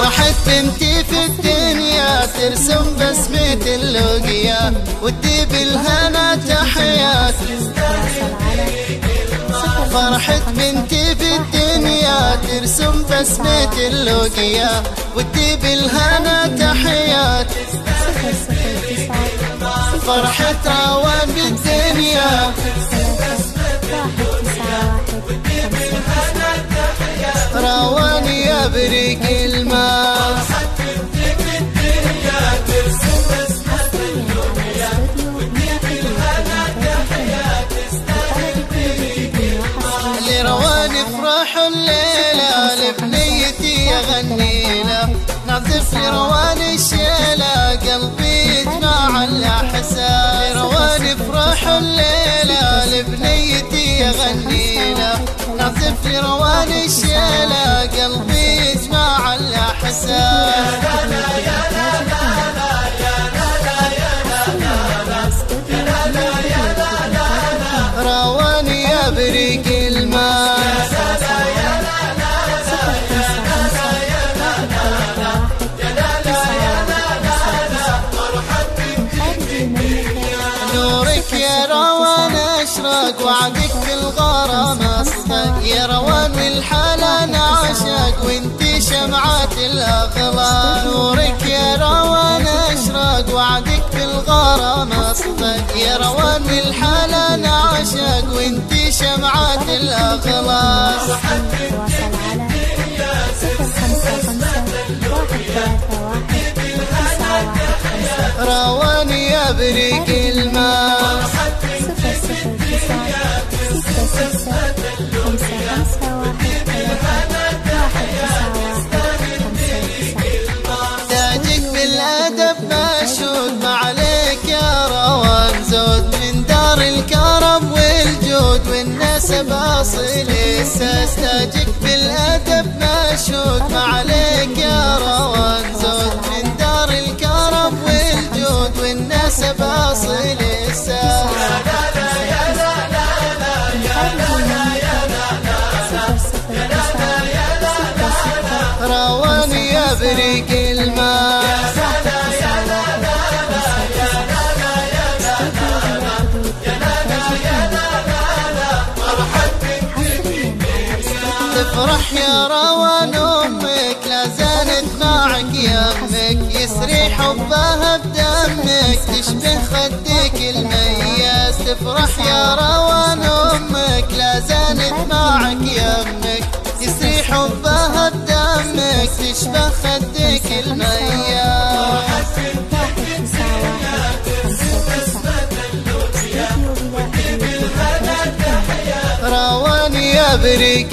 فرحة بنتي في الدنيا ترسم بسمة اللقيا وتجيب الهنا تحيات. فرحة بنتي في الدنيا ترسم بسمة اللقيا وتجيب الهنا تحيات. فرحة روان بالدنيا روان يا بريق الماء. لروان افرح الليلة لبنيتي اغني له نعزف لروان الشيلة قلبي يجمع الاحساس. لروان افرح الليلة لبنيتي اغني له نعزف لروان الشيلة قلبي يجمع الاحساس. روان يا بريق الماء. نورك يا روان اشرق وعدك في الغرام اصدق. يا روان والحالة نعشق وانتي شمعة الاخلاق. نورك يا روان اشرق وعدك في الغرام اصدق. يا روان والحالة نعشق وانتي شمعة الاخلاق. روان يا بريق الماء. تاجك بالادب مشهود ما عليك يا روان زود من دار الكرم والجود والنسب اصيل الساس. تاجك بالادب مشهود ما عليك يا روان زود من دار الكرم والجود والنسب اصيل الساس. روان يا بريق الماء. تفرح يا روان امك لا زالت معك يمك يسري حبها بدمك تشبه خدك المياس. تفرح يا روان امك لا زالت معك يمك يسري حبها بدمك تشبه خدك المياس. روان يا بريق